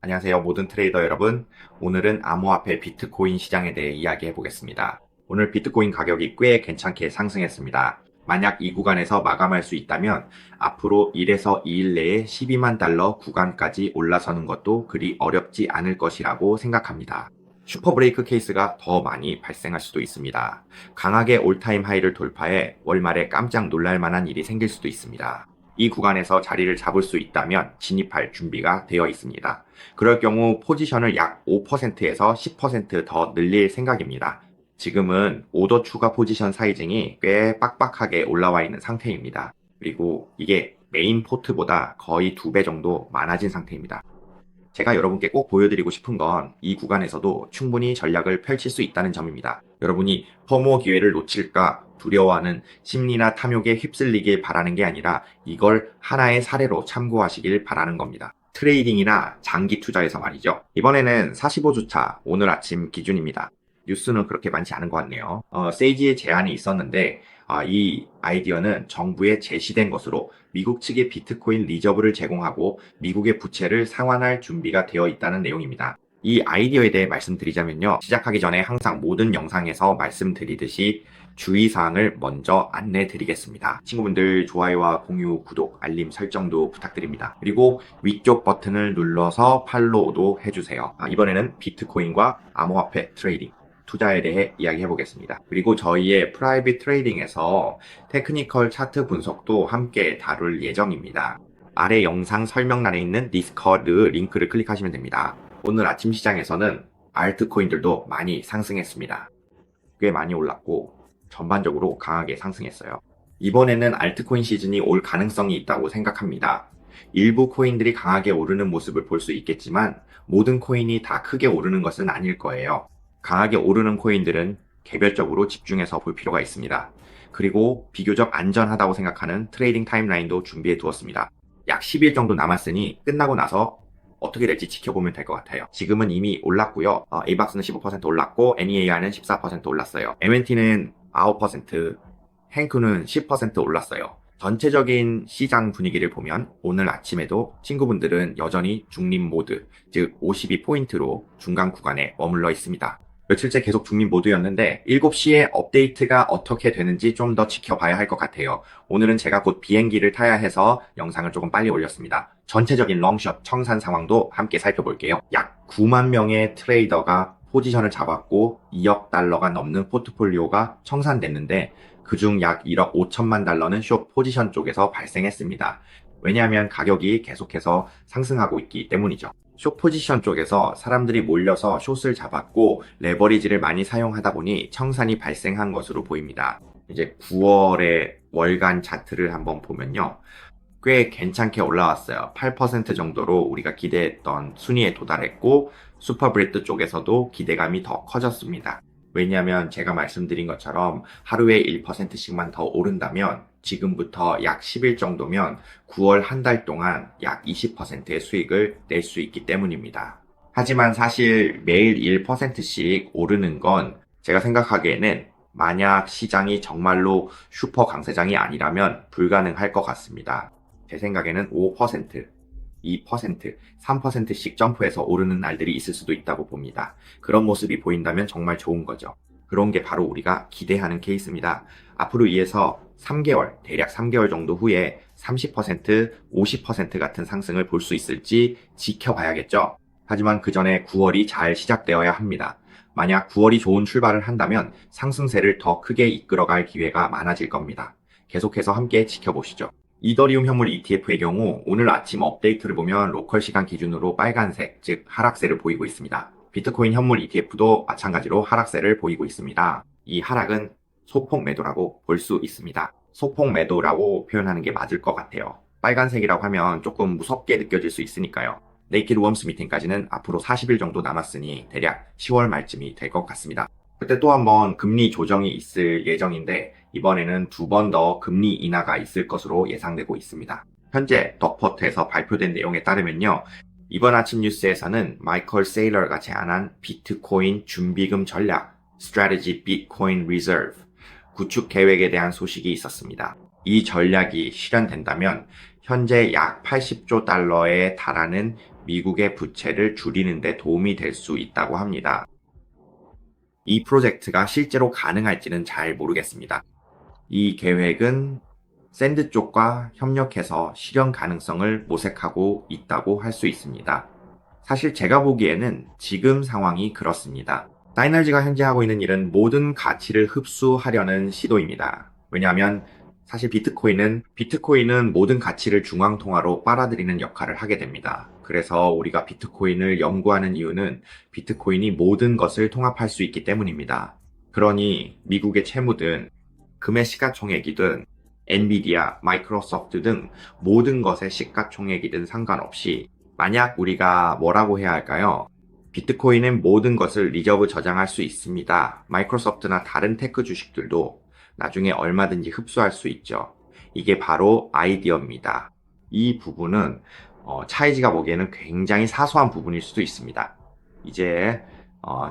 안녕하세요, 모든 트레이더 여러분. 오늘은 암호화폐 비트코인 시장에 대해 이야기해 보겠습니다. 오늘 비트코인 가격이 꽤 괜찮게 상승했습니다. 만약 이 구간에서 마감할 수 있다면 앞으로 1에서 2일 내에 12만 달러 구간까지 올라서는 것도 그리 어렵지 않을 것이라고 생각합니다. 슈퍼 브레이크 케이스가 더 많이 발생할 수도 있습니다. 강하게 올타임 하이를 돌파해 월말에 깜짝 놀랄 만한 일이 생길 수도 있습니다. 이 구간에서 자리를 잡을 수 있다면 진입할 준비가 되어 있습니다. 그럴 경우 포지션을 약 5%에서 10%더 늘릴 생각입니다. 지금은 오더 추가 포지션 사이징이 꽤 빡빡하게 올라와 있는 상태입니다. 그리고 이게 메인 포트보다 거의 2배 정도 많아진 상태입니다. 제가 여러분께 꼭 보여드리고 싶은 건 이 구간에서도 충분히 전략을 펼칠 수 있다는 점입니다. 여러분이 퍼모 기회를 놓칠까 두려워하는 심리나 탐욕에 휩쓸리길 바라는 게 아니라 이걸 하나의 사례로 참고하시길 바라는 겁니다. 트레이딩이나 장기 투자에서 말이죠. 이번에는 45주차 오늘 아침 기준입니다. 뉴스는 그렇게 많지 않은 것 같네요. 세이지의 제안이 있었는데 이 아이디어는 정부에 제시된 것으로 미국 측에 비트코인 리저브를 제공하고 미국의 부채를 상환할 준비가 되어 있다는 내용입니다. 이 아이디어에 대해 말씀드리자면요. 시작하기 전에 항상 모든 영상에서 말씀드리듯이 주의사항을 먼저 안내드리겠습니다. 친구분들 좋아요와 공유, 구독, 알림 설정도 부탁드립니다. 그리고 위쪽 버튼을 눌러서 팔로우도 해주세요. 이번에는 비트코인과 암호화폐 트레이딩 투자에 대해 이야기해 보겠습니다. 그리고 저희의 프라이빗 트레이딩에서 테크니컬 차트 분석도 함께 다룰 예정입니다. 아래 영상 설명란에 있는 디스커드 링크를 클릭하시면 됩니다. 오늘 아침 시장에서는 알트코인들도 많이 상승했습니다. 꽤 많이 올랐고 전반적으로 강하게 상승했어요. 이번에는 알트코인 시즌이 올 가능성이 있다고 생각합니다. 일부 코인들이 강하게 오르는 모습을 볼 수 있겠지만 모든 코인이 다 크게 오르는 것은 아닐 거예요. 강하게 오르는 코인들은 개별적으로 집중해서 볼 필요가 있습니다. 그리고 비교적 안전하다고 생각하는 트레이딩 타임라인도 준비해 두었습니다. 약 10일 정도 남았으니 끝나고 나서 어떻게 될지 지켜보면 될 것 같아요. 지금은 이미 올랐고요. ABAX는 15% 올랐고 NEAR는 14% 올랐어요. MNT는 9%, 행크는 10% 올랐어요. 전체적인 시장 분위기를 보면 오늘 아침에도 친구분들은 여전히 중립 모드, 즉 52포인트로 중간 구간에 머물러 있습니다. 며칠째 계속 중립 모드였는데 7시에 업데이트가 어떻게 되는지 좀 더 지켜봐야 할 것 같아요. 오늘은 제가 곧 비행기를 타야 해서 영상을 조금 빨리 올렸습니다. 전체적인 롱숏 청산 상황도 함께 살펴볼게요. 약 9만 명의 트레이더가 포지션을 잡았고 2억 달러가 넘는 포트폴리오가 청산됐는데 그중 약 1억 5천만 달러는 숏 포지션 쪽에서 발생했습니다. 왜냐하면 가격이 계속해서 상승하고 있기 때문이죠. 숏 포지션 쪽에서 사람들이 몰려서 숏을 잡았고 레버리지를 많이 사용하다 보니 청산이 발생한 것으로 보입니다. 이제 9월의 월간 차트를 한번 보면요. 꽤 괜찮게 올라왔어요. 8% 정도로 우리가 기대했던 순위에 도달했고 슈퍼브레드 쪽에서도 기대감이 더 커졌습니다. 왜냐하면 제가 말씀드린 것처럼 하루에 1%씩만 더 오른다면 지금부터 약 10일 정도면 9월 한 달 동안 약 20%의 수익을 낼 수 있기 때문입니다. 하지만 사실 매일 1%씩 오르는 건 제가 생각하기에는 만약 시장이 정말로 슈퍼 강세장이 아니라면 불가능할 것 같습니다. 제 생각에는 5%, 2%, 3%씩 점프해서 오르는 날들이 있을 수도 있다고 봅니다. 그런 모습이 보인다면 정말 좋은 거죠. 그런 게 바로 우리가 기대하는 케이스입니다. 앞으로 이에서 3개월, 대략 3개월 정도 후에 30%, 50% 같은 상승을 볼 수 있을지 지켜봐야겠죠. 하지만 그 전에 9월이 잘 시작되어야 합니다. 만약 9월이 좋은 출발을 한다면 상승세를 더 크게 이끌어갈 기회가 많아질 겁니다. 계속해서 함께 지켜보시죠. 이더리움 현물 ETF의 경우 오늘 아침 업데이트를 보면 로컬 시간 기준으로 빨간색, 즉 하락세를 보이고 있습니다. 비트코인 현물 ETF도 마찬가지로 하락세를 보이고 있습니다. 이 하락은 소폭 매도라고 볼 수 있습니다. 소폭 매도라고 표현하는 게 맞을 것 같아요. 빨간색이라고 하면 조금 무섭게 느껴질 수 있으니까요. 네이키드 웜스 미팅까지는 앞으로 40일 정도 남았으니 대략 10월 말쯤이 될 것 같습니다. 그때 또 한번 금리 조정이 있을 예정인데 이번에는 2번 더 금리 인하가 있을 것으로 예상되고 있습니다. 현재 덕포트에서 발표된 내용에 따르면요. 이번 아침 뉴스에서는 마이클 세일러가 제안한 비트코인 준비금 전략 Strategy Bitcoin Reserve 구축 계획에 대한 소식이 있었습니다. 이 전략이 실현된다면 현재 약 80조 달러에 달하는 미국의 부채를 줄이는 데 도움이 될 수 있다고 합니다. 이 프로젝트가 실제로 가능할지는 잘 모르겠습니다. 이 계획은 샌드 쪽과 협력해서 실현 가능성을 모색하고 있다고 할 수 있습니다. 사실 제가 보기에는 지금 상황이 그렇습니다. 사이너지가 현재 하고 있는 일은 모든 가치를 흡수하려는 시도입니다. 왜냐하면 사실 비트코인은 모든 가치를 중앙통화로 빨아들이는 역할을 하게 됩니다. 그래서 우리가 비트코인을 연구하는 이유는 비트코인이 모든 것을 통합할 수 있기 때문입니다. 그러니 미국의 채무든 금의 시가총액이든 엔비디아, 마이크로소프트 등 모든 것의 시가총액이든 상관없이 만약 우리가 뭐라고 해야 할까요? 비트코인은 모든 것을 리저브 저장할 수 있습니다. 마이크로소프트나 다른 테크 주식들도 나중에 얼마든지 흡수할 수 있죠. 이게 바로 아이디어입니다. 이 부분은 차이지가 보기에는 굉장히 사소한 부분일 수도 있습니다. 이제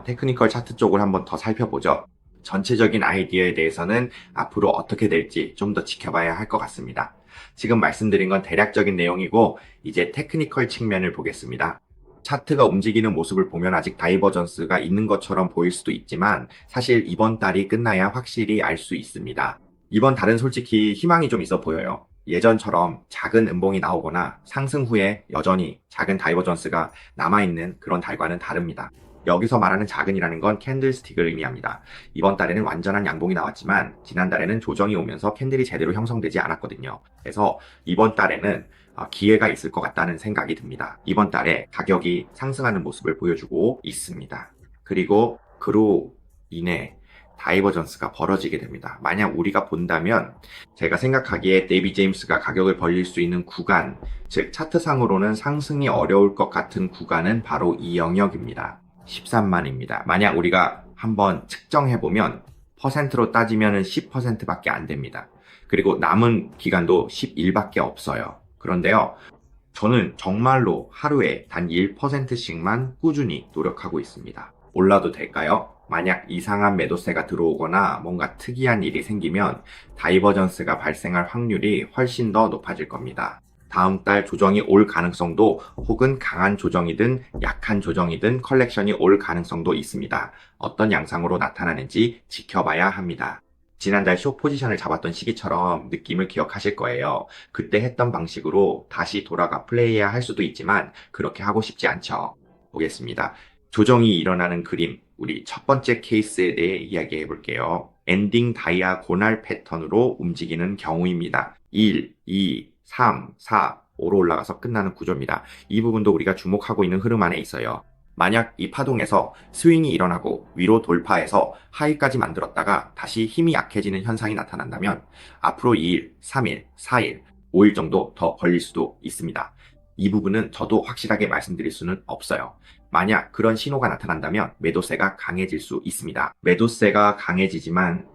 테크니컬 차트 쪽을 한번 더 살펴보죠. 전체적인 아이디어에 대해서는 앞으로 어떻게 될지 좀 더 지켜봐야 할 것 같습니다. 지금 말씀드린 건 대략적인 내용이고 이제 테크니컬 측면을 보겠습니다. 차트가 움직이는 모습을 보면 아직 다이버전스가 있는 것처럼 보일 수도 있지만 사실 이번 달이 끝나야 확실히 알 수 있습니다. 이번 달은 솔직히 희망이 좀 있어 보여요. 예전처럼 작은 음봉이 나오거나 상승 후에 여전히 작은 다이버전스가 남아있는 그런 달과는 다릅니다. 여기서 말하는 작은이라는 건 캔들스틱을 의미합니다. 이번 달에는 완전한 양봉이 나왔지만 지난달에는 조정이 오면서 캔들이 제대로 형성되지 않았거든요. 그래서 이번 달에는 기회가 있을 것 같다는 생각이 듭니다. 이번 달에 가격이 상승하는 모습을 보여주고 있습니다. 그리고 그로 인해 다이버전스가 벌어지게 됩니다. 만약 우리가 본다면 제가 생각하기에 데이비 제임스가 가격을 벌릴 수 있는 구간, 즉 차트상으로는 상승이 어려울 것 같은 구간은 바로 이 영역입니다. 13만입니다. 만약 우리가 한번 측정해보면 퍼센트로 따지면 10%밖에 안 됩니다. 그리고 남은 기간도 11밖에 없어요. 그런데요, 저는 정말로 하루에 단 1%씩만 꾸준히 노력하고 있습니다. 올라도 될까요? 만약 이상한 매도세가 들어오거나 뭔가 특이한 일이 생기면 다이버전스가 발생할 확률이 훨씬 더 높아질 겁니다. 다음 달 조정이 올 가능성도 혹은 강한 조정이든 약한 조정이든 컬렉션이 올 가능성도 있습니다. 어떤 양상으로 나타나는지 지켜봐야 합니다. 지난달 숏 포지션을 잡았던 시기처럼 느낌을 기억하실 거예요. 그때 했던 방식으로 다시 돌아가 플레이해야 할 수도 있지만 그렇게 하고 싶지 않죠. 보겠습니다. 조정이 일어나는 그림, 우리 첫 번째 케이스에 대해 이야기해 볼게요. 엔딩 다이아고날 패턴으로 움직이는 경우입니다. 1, 2, 3, 4, 5로 올라가서 끝나는 구조입니다. 이 부분도 우리가 주목하고 있는 흐름 안에 있어요. 만약 이 파동에서 스윙이 일어나고 위로 돌파해서 하이까지 만들었다가 다시 힘이 약해지는 현상이 나타난다면 앞으로 2일, 3일, 4일, 5일 정도 더 걸릴 수도 있습니다. 이 부분은 저도 확실하게 말씀드릴 수는 없어요. 만약 그런 신호가 나타난다면 매도세가 강해질 수 있습니다. 매도세가 강해지지만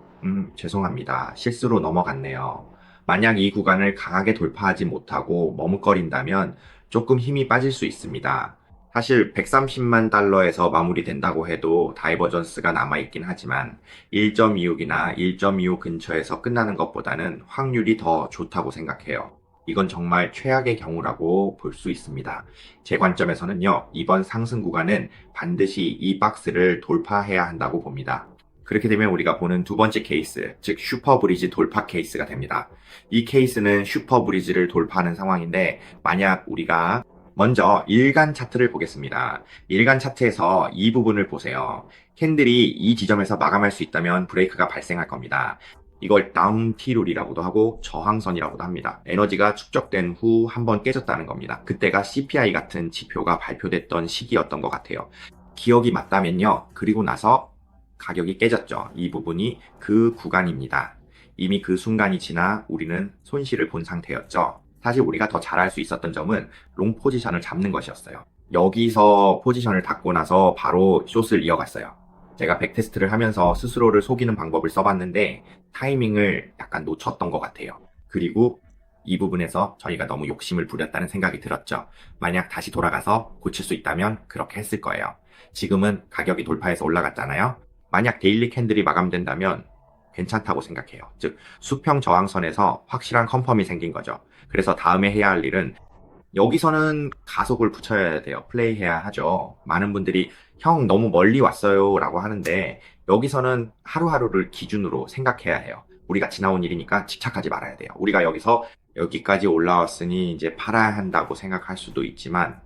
죄송합니다. 실수로 넘어갔네요. 만약 이 구간을 강하게 돌파하지 못하고 머뭇거린다면 조금 힘이 빠질 수 있습니다. 사실 130만 달러에서 마무리된다고 해도 다이버전스가 남아있긴 하지만 1.26이나 1.25 근처에서 끝나는 것보다는 확률이 더 좋다고 생각해요. 이건 정말 최악의 경우라고 볼 수 있습니다. 제 관점에서는요, 이번 상승 구간은 반드시 이 박스를 돌파해야 한다고 봅니다. 그렇게 되면 우리가 보는 두 번째 케이스, 즉 슈퍼브리지 돌파 케이스가 됩니다. 이 케이스는 슈퍼브리지를 돌파하는 상황인데 만약 우리가 먼저 일간 차트를 보겠습니다. 일간 차트에서 이 부분을 보세요. 캔들이 이 지점에서 마감할 수 있다면 브레이크가 발생할 겁니다. 이걸 다운티룰이라고도 하고 저항선이라고도 합니다. 에너지가 축적된 후 한번 깨졌다는 겁니다. 그때가 CPI 같은 지표가 발표됐던 시기였던 것 같아요. 기억이 맞다면요. 그리고 나서 가격이 깨졌죠. 이 부분이 그 구간입니다. 이미 그 순간이 지나 우리는 손실을 본 상태였죠. 사실 우리가 더 잘할 수 있었던 점은 롱 포지션을 잡는 것이었어요. 여기서 포지션을 닫고 나서 바로 숏을 이어갔어요. 제가 백테스트를 하면서 스스로를 속이는 방법을 써봤는데 타이밍을 약간 놓쳤던 것 같아요. 그리고 이 부분에서 저희가 너무 욕심을 부렸다는 생각이 들었죠. 만약 다시 돌아가서 고칠 수 있다면 그렇게 했을 거예요. 지금은 가격이 돌파해서 올라갔잖아요. 만약 데일리 캔들이 마감된다면 괜찮다고 생각해요. 즉 수평 저항선에서 확실한 컨펌이 생긴 거죠. 그래서 다음에 해야 할 일은 여기서는 가속을 붙여야 돼요. 플레이해야 하죠. 많은 분들이 형 너무 멀리 왔어요 라고 하는데 여기서는 하루하루를 기준으로 생각해야 해요. 우리가 지나온 일이니까 집착하지 말아야 돼요. 우리가 여기서 여기까지 올라왔으니 이제 팔아야 한다고 생각할 수도 있지만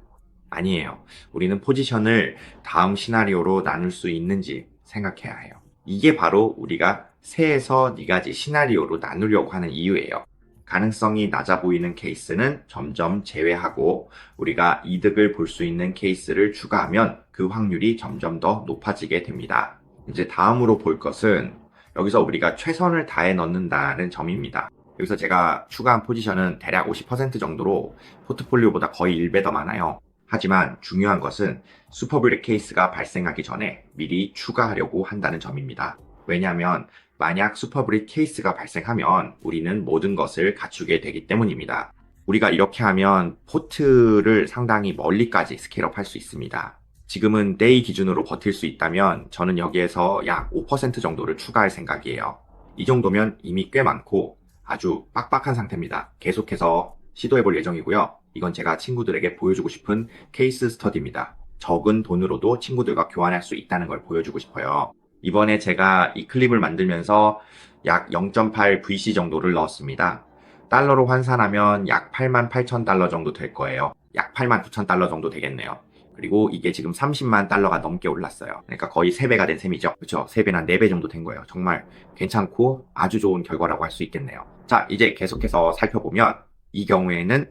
아니에요. 우리는 포지션을 다음 시나리오로 나눌 수 있는지 생각해야 해요. 이게 바로 우리가 세에서 4가지 시나리오로 나누려고 하는 이유예요. 가능성이 낮아 보이는 케이스는 점점 제외하고 우리가 이득을 볼 수 있는 케이스를 추가하면 그 확률이 점점 더 높아지게 됩니다. 이제 다음으로 볼 것은 여기서 우리가 최선을 다해 넣는다는 점입니다. 여기서 제가 추가한 포지션은 대략 50% 정도로 포트폴리오보다 거의 1배 더 많아요. 하지만 중요한 것은 슈퍼브릿 케이스가 발생하기 전에 미리 추가하려고 한다는 점입니다. 왜냐하면 만약 슈퍼브릿 케이스가 발생하면 우리는 모든 것을 갖추게 되기 때문입니다. 우리가 이렇게 하면 포트를 상당히 멀리까지 스케일업 할 수 있습니다. 지금은 데이 기준으로 버틸 수 있다면 저는 여기에서 약 5% 정도를 추가할 생각이에요. 이 정도면 이미 꽤 많고 아주 빡빡한 상태입니다. 계속해서 시도해 볼 예정이고요. 이건 제가 친구들에게 보여주고 싶은 케이스 스터디입니다. 적은 돈으로도 친구들과 교환할 수 있다는 걸 보여주고 싶어요. 이번에 제가 이 클립을 만들면서 약 0.8 VC 정도를 넣었습니다. 달러로 환산하면 약 88,000달러 정도 될 거예요. 약 89,000달러 정도 되겠네요. 그리고 이게 지금 30만 달러가 넘게 올랐어요. 그러니까 거의 3배가 된 셈이죠. 그렇죠? 3배나 4배 정도 된 거예요. 정말 괜찮고 아주 좋은 결과라고 할 수 있겠네요. 자, 이제 계속해서 살펴보면 이 경우에는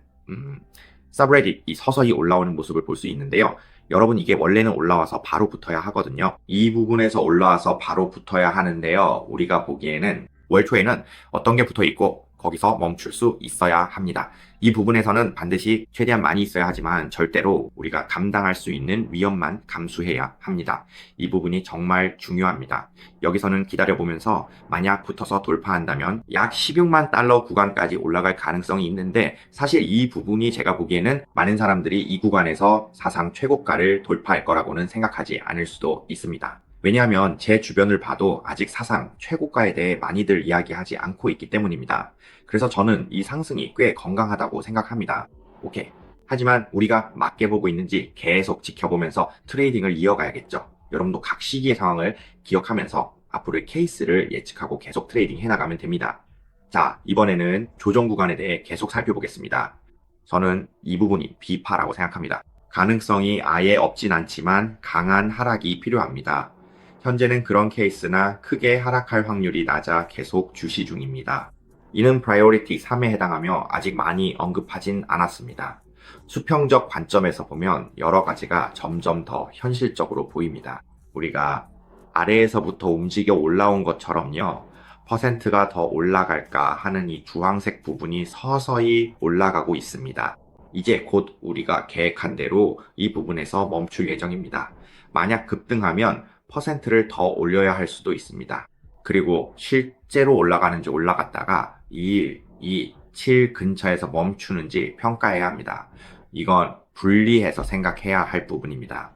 서브레딧이 서서히 올라오는 모습을 볼 수 있는데요. 여러분 이게 원래는 올라와서 바로 붙어야 하거든요. 이 부분에서 올라와서 바로 붙어야 하는데요. 우리가 보기에는 월 초에는 어떤 게 붙어 있고 거기서 멈출 수 있어야 합니다. 이 부분에서는 반드시 최대한 많이 있어야 하지만 절대로 우리가 감당할 수 있는 위험만 감수해야 합니다. 이 부분이 정말 중요합니다. 여기서는 기다려보면서 만약 붙어서 돌파한다면 약 16만 달러 구간까지 올라갈 가능성이 있는데 사실 이 부분이 제가 보기에는 많은 사람들이 이 구간에서 사상 최고가를 돌파할 거라고는 생각하지 않을 수도 있습니다. 왜냐하면 제 주변을 봐도 아직 사상 최고가에 대해 많이들 이야기하지 않고 있기 때문입니다. 그래서 저는 이 상승이 꽤 건강하다고 생각합니다. 오케이. 하지만 우리가 맞게 보고 있는지 계속 지켜보면서 트레이딩을 이어가야겠죠. 여러분도 각 시기의 상황을 기억하면서 앞으로의 케이스를 예측하고 계속 트레이딩 해나가면 됩니다. 자, 이번에는 조정 구간에 대해 계속 살펴보겠습니다. 저는 이 부분이 비파라고 생각합니다. 가능성이 아예 없진 않지만 강한 하락이 필요합니다. 현재는 그런 케이스나 크게 하락할 확률이 낮아 계속 주시 중입니다. 이는 프라이오리티 3에 해당하며 아직 많이 언급하진 않았습니다. 수평적 관점에서 보면 여러 가지가 점점 더 현실적으로 보입니다. 우리가 아래에서부터 움직여 올라온 것처럼요. 퍼센트가 더 올라갈까 하는 이 주황색 부분이 서서히 올라가고 있습니다. 이제 곧 우리가 계획한 대로 이 부분에서 멈출 예정입니다. 만약 급등하면 퍼센트를 더 올려야 할 수도 있습니다. 그리고 실제로 올라가는지 올라갔다가 1, 2, 7 근처에서 멈추는지 평가해야 합니다. 이건 분리해서 생각해야 할 부분입니다.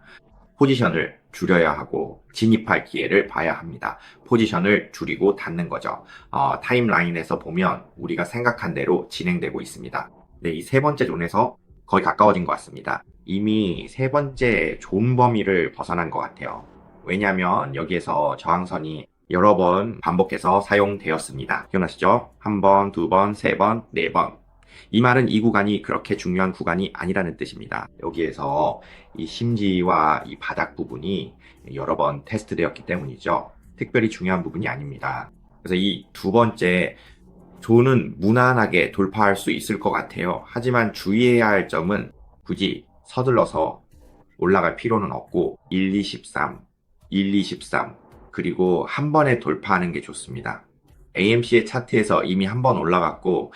포지션을 줄여야 하고 진입할 기회를 봐야 합니다. 포지션을 줄이고 닫는 거죠. 타임라인에서 보면 우리가 생각한 대로 진행되고 있습니다. 네, 이 세 번째 존에서 거의 가까워진 것 같습니다. 이미 세 번째 존 범위를 벗어난 것 같아요. 왜냐하면 여기에서 저항선이 여러 번 반복해서 사용되었습니다. 기억나시죠? 한 번, 두 번, 세 번, 네 번. 이 말은 이 구간이 그렇게 중요한 구간이 아니라는 뜻입니다. 여기에서 이 심지와 이 바닥 부분이 여러 번 테스트되었기 때문이죠. 특별히 중요한 부분이 아닙니다. 그래서 이 두 번째 존은 무난하게 돌파할 수 있을 것 같아요. 하지만 주의해야 할 점은 굳이 서둘러서 올라갈 필요는 없고 1, 2, 13, 1, 2, 13 그리고 한 번에 돌파하는 게 좋습니다. AMC의 차트에서 이미 한 번 올라갔고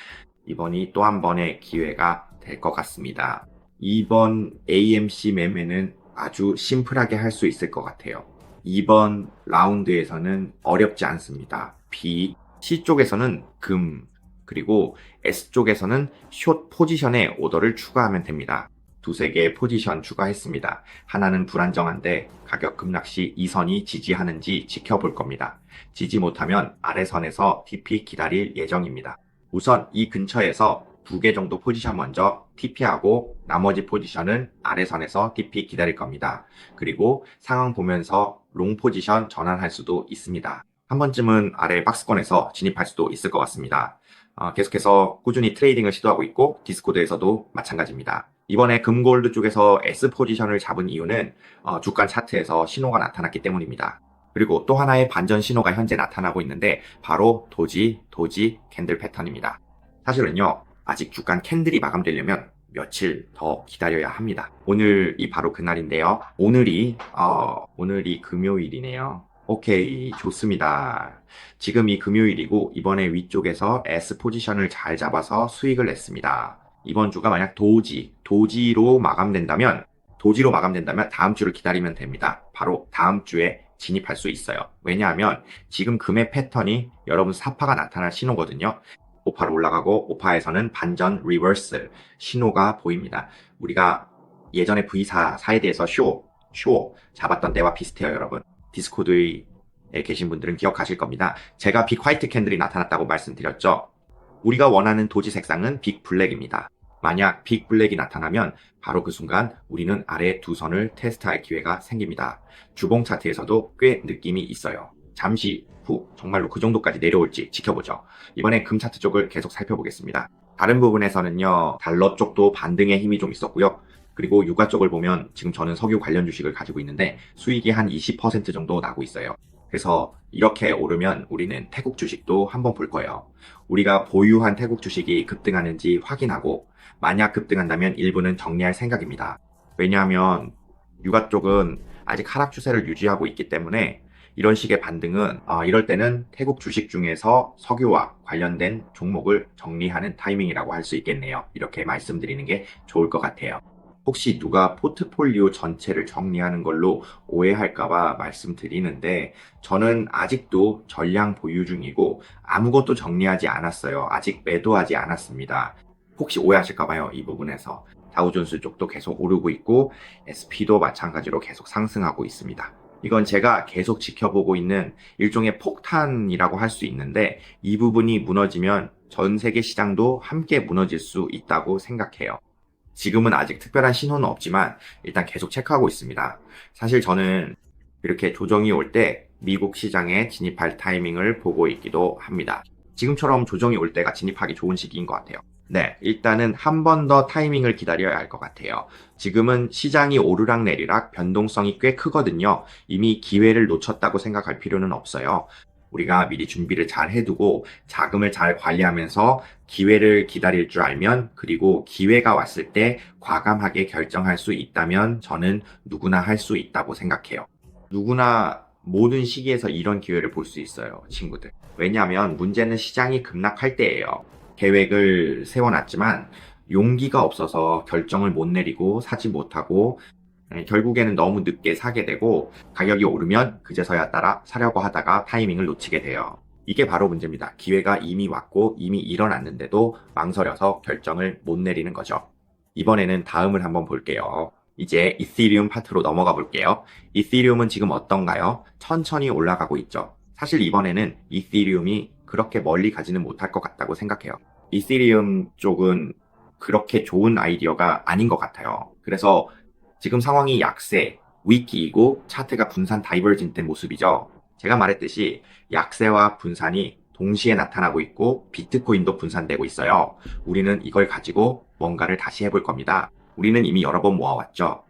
이번이 또 한 번의 기회가 될 것 같습니다. 이번 AMC 매매는 아주 심플하게 할 수 있을 것 같아요. 이번 라운드에서는 어렵지 않습니다. B, C 쪽에서는 금, 그리고 S 쪽에서는 숏 포지션에 오더를 추가하면 됩니다. 두세 개의 포지션 추가했습니다. 하나는 불안정한데 가격 급락 시 이 선이 지지하는지 지켜볼 겁니다. 지지 못하면 아래선에서 TP 기다릴 예정입니다. 우선 이 근처에서 두 개 정도 포지션 먼저 TP하고 나머지 포지션은 아래선에서 TP 기다릴 겁니다. 그리고 상황 보면서 롱 포지션 전환할 수도 있습니다. 한 번쯤은 아래 박스권에서 진입할 수도 있을 것 같습니다. 계속해서 꾸준히 트레이딩을 시도하고 있고 디스코드에서도 마찬가지입니다. 이번에 금골드 쪽에서 S 포지션을 잡은 이유는 주간 차트에서 신호가 나타났기 때문입니다. 그리고 또 하나의 반전 신호가 현재 나타나고 있는데 바로 도지 캔들 패턴입니다. 사실은요, 아직 주간 캔들이 마감되려면 며칠 더 기다려야 합니다. 오늘이 바로 그날인데요. 오늘이 금요일이네요. 오케이, 좋습니다. 지금 이 금요일이고 이번에 위쪽에서 S 포지션을 잘 잡아서 수익을 냈습니다. 이번 주가 만약 도지로 마감된다면 다음 주를 기다리면 됩니다. 바로 다음 주에 진입할 수 있어요. 왜냐하면 지금 금의 패턴이 여러분 사파가 나타날 신호거든요. 오파로 올라가고 오파에서는 반전 리버스 신호가 보입니다. 우리가 예전에 V4에 대해서 쇼 잡았던 때와 비슷해요, 여러분. 디스코드에 계신 분들은 기억하실 겁니다. 제가 빅 화이트 캔들이 나타났다고 말씀드렸죠. 우리가 원하는 도지 색상은 빅 블랙입니다. 만약 빅 블랙이 나타나면 바로 그 순간 우리는 아래 두 선을 테스트할 기회가 생깁니다. 주봉 차트에서도 꽤 느낌이 있어요. 잠시 후 정말로 그 정도까지 내려올지 지켜보죠. 이번엔 금 차트 쪽을 계속 살펴보겠습니다. 다른 부분에서는요, 달러 쪽도 반등의 힘이 좀 있었고요. 그리고 유가 쪽을 보면 지금 저는 석유 관련 주식을 가지고 있는데 수익이 한 20% 정도 나고 있어요. 그래서 이렇게 오르면 우리는 태국 주식도 한번 볼 거예요. 우리가 보유한 태국 주식이 급등하는지 확인하고 만약 급등한다면 일부는 정리할 생각입니다. 왜냐하면 유가 쪽은 아직 하락 추세를 유지하고 있기 때문에 이런 식의 반등은 이럴 때는 태국 주식 중에서 석유와 관련된 종목을 정리하는 타이밍이라고 할 수 있겠네요. 이렇게 말씀드리는 게 좋을 것 같아요. 혹시 누가 포트폴리오 전체를 정리하는 걸로 오해할까봐 말씀드리는데 저는 아직도 전량 보유 중이고 아무것도 정리하지 않았어요. 아직 매도하지 않았습니다. 혹시 오해하실까봐요, 이 부분에서. 다우존스 쪽도 계속 오르고 있고 SP도 마찬가지로 계속 상승하고 있습니다. 이건 제가 계속 지켜보고 있는 일종의 폭탄이라고 할 수 있는데 이 부분이 무너지면 전 세계 시장도 함께 무너질 수 있다고 생각해요. 지금은 아직 특별한 신호는 없지만 일단 계속 체크하고 있습니다. 사실 저는 이렇게 조정이 올 때 미국 시장에 진입할 타이밍을 보고 있기도 합니다. 지금처럼 조정이 올 때가 진입하기 좋은 시기인 것 같아요. 네, 일단은 한 번 더 타이밍을 기다려야 할 것 같아요. 지금은 시장이 오르락 내리락 변동성이 꽤 크거든요. 이미 기회를 놓쳤다고 생각할 필요는 없어요. 우리가 미리 준비를 잘 해두고 자금을 잘 관리하면서 기회를 기다릴 줄 알면 그리고 기회가 왔을 때 과감하게 결정할 수 있다면 저는 누구나 할 수 있다고 생각해요. 누구나 모든 시기에서 이런 기회를 볼 수 있어요, 친구들. 왜냐하면 문제는 시장이 급락할 때예요. 계획을 세워놨지만 용기가 없어서 결정을 못 내리고 사지 못하고 결국에는 너무 늦게 사게 되고 가격이 오르면 그제서야 따라 사려고 하다가 타이밍을 놓치게 돼요. 이게 바로 문제입니다. 기회가 이미 왔고 이미 일어났는데도 망설여서 결정을 못 내리는 거죠. 이번에는 다음을 한번 볼게요. 이제 이더리움 파트로 넘어가 볼게요. 이더리움은 지금 어떤가요? 천천히 올라가고 있죠. 사실 이번에는 이더리움이 그렇게 멀리 가지는 못할 것 같다고 생각해요. 이더리움 쪽은 그렇게 좋은 아이디어가 아닌 것 같아요. 그래서 지금 상황이 약세, 위기이고 차트가 분산 다이버진 된 모습이죠. 제가 말했듯이 약세와 분산이 동시에 나타나고 있고 비트코인도 분산되고 있어요. 우리는 이걸 가지고 뭔가를 다시 해볼 겁니다. 우리는 이미 여러 번 모아왔죠.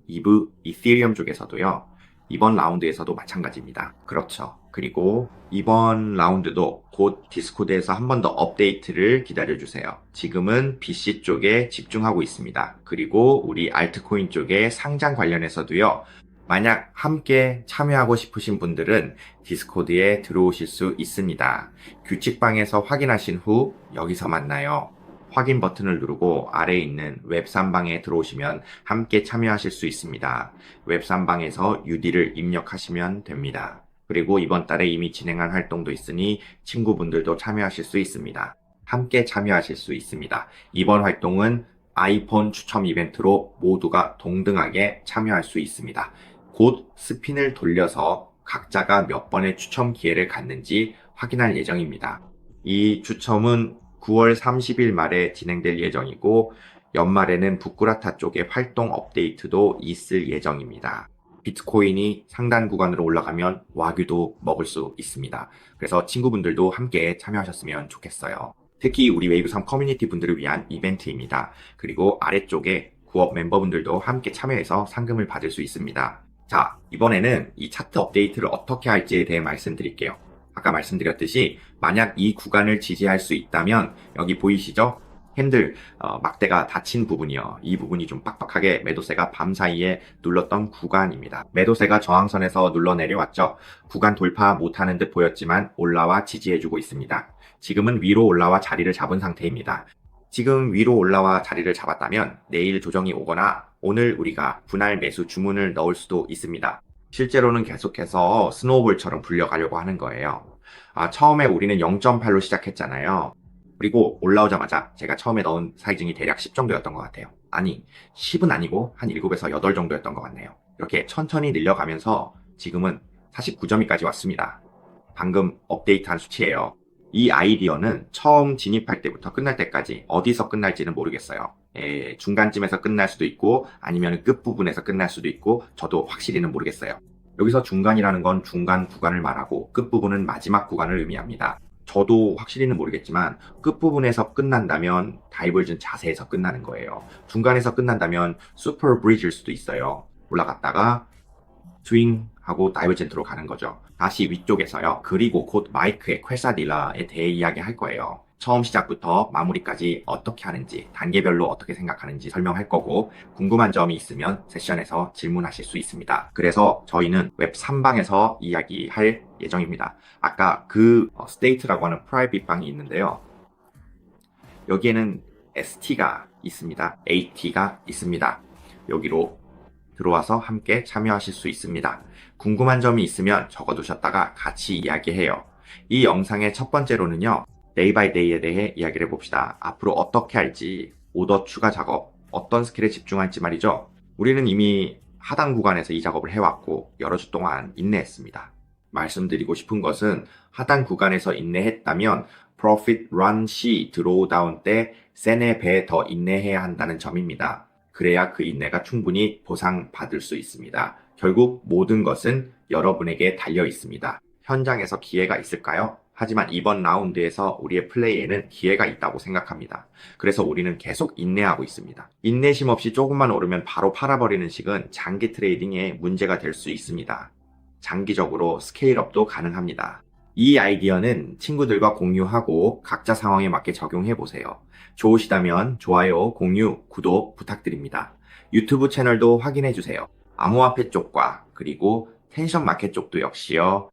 이더리움 쪽에서도요. 이번 라운드에서도 마찬가지입니다. 그렇죠. 그리고 이번 라운드도 곧 디스코드에서 한 번 더 업데이트를 기다려주세요. 지금은 BC 쪽에 집중하고 있습니다. 그리고 우리 알트코인 쪽에 상장 관련해서도요. 만약 함께 참여하고 싶으신 분들은 디스코드에 들어오실 수 있습니다. 규칙방에서 확인하신 후 여기서 만나요. 확인 버튼을 누르고 아래에 있는 웹3방에 들어오시면 함께 참여하실 수 있습니다. 웹3방에서 UD를 입력하시면 됩니다. 그리고 이번 달에 이미 진행한 활동도 있으니 친구분들도 참여하실 수 있습니다. 함께 참여하실 수 있습니다. 이번 활동은 아이폰 추첨 이벤트로 모두가 동등하게 참여할 수 있습니다. 곧 스핀을 돌려서 각자가 몇 번의 추첨 기회를 갖는지 확인할 예정입니다. 이 추첨은 9월 30일 말에 진행될 예정이고 연말에는 부쿠라타 쪽의 활동 업데이트도 있을 예정입니다. 비트코인이 상단 구간으로 올라가면 와규도 먹을 수 있습니다. 그래서 친구분들도 함께 참여하셨으면 좋겠어요. 특히 우리 웨이브3 커뮤니티 분들을 위한 이벤트입니다. 그리고 아래쪽에 구업 멤버분들도 함께 참여해서 상금을 받을 수 있습니다. 자, 이번에는 이 차트 업데이트를 어떻게 할지에 대해 말씀드릴게요. 아까 말씀드렸듯이 만약 이 구간을 지지할 수 있다면 여기 보이시죠? 핸들 막대가 닫힌 부분이요. 이 부분이 좀 빡빡하게 매도세가 밤사이에 눌렀던 구간입니다. 매도세가 저항선에서 눌러 내려왔죠. 구간 돌파 못하는 듯 보였지만 올라와 지지해주고 있습니다. 지금은 위로 올라와 자리를 잡은 상태입니다. 지금 위로 올라와 자리를 잡았다면 내일 조정이 오거나 오늘 우리가 분할 매수 주문을 넣을 수도 있습니다. 실제로는 계속해서 스노우볼처럼 불려가려고 하는 거예요. 처음에 우리는 0.8로 시작했잖아요. 그리고 올라오자마자 제가 처음에 넣은 사이징이 대략 10 정도였던 것 같아요. 아니, 10은 아니고 한 7에서 8 정도였던 것 같네요. 이렇게 천천히 늘려가면서 지금은 49점이까지 왔습니다. 방금 업데이트한 수치예요. 이 아이디어는 처음 진입할 때부터 끝날 때까지 어디서 끝날지는 모르겠어요. 중간쯤에서 끝날 수도 있고 아니면 끝부분에서 끝날 수도 있고 저도 확실히는 모르겠어요. 여기서 중간이라는 건 중간 구간을 말하고 끝부분은 마지막 구간을 의미합니다. 저도 확실히는 모르겠지만 끝부분에서 끝난다면 다이버전 자세에서 끝나는 거예요. 중간에서 끝난다면 슈퍼 브리지일 수도 있어요. 올라갔다가 스윙 하고 다이버전트로 가는 거죠. 다시 위쪽에서요. 그리고 곧 마이크의 퀘사딜라에 대해 이야기할 거예요. 처음 시작부터 마무리까지 어떻게 하는지, 단계별로 어떻게 생각하는지 설명할 거고 궁금한 점이 있으면 세션에서 질문하실 수 있습니다. 그래서 저희는 웹 3방에서 이야기할 예정입니다. 아까 그 스테이트라고 하는 프라이빗 방이 있는데요. 여기에는 ST가 있습니다. AT가 있습니다. 여기로 들어와서 함께 참여하실 수 있습니다. 궁금한 점이 있으면 적어두셨다가 같이 이야기해요. 이 영상의 첫 번째로는요. 데이 바이 데이에 대해 이야기를 해봅시다. 앞으로 어떻게 할지, 오더 추가 작업, 어떤 스킬에 집중할지 말이죠. 우리는 이미 하단 구간에서 이 작업을 해왔고 여러 주 동안 인내했습니다. 말씀드리고 싶은 것은 하단 구간에서 인내했다면 Profit Run 시 드로우다운 때 3-4배 더 인내해야 한다는 점입니다. 그래야 그 인내가 충분히 보상받을 수 있습니다. 결국 모든 것은 여러분에게 달려 있습니다. 현장에서 기회가 있을까요? 하지만 이번 라운드에서 우리의 플레이에는 기회가 있다고 생각합니다. 그래서 우리는 계속 인내하고 있습니다. 인내심 없이 조금만 오르면 바로 팔아버리는 식은 장기 트레이딩에 문제가 될 수 있습니다. 장기적으로 스케일업도 가능합니다. 이 아이디어는 친구들과 공유하고 각자 상황에 맞게 적용해보세요. 좋으시다면 좋아요, 공유, 구독 부탁드립니다. 유튜브 채널도 확인해주세요. 암호화폐 쪽과 그리고 텐션 마켓 쪽도 역시요.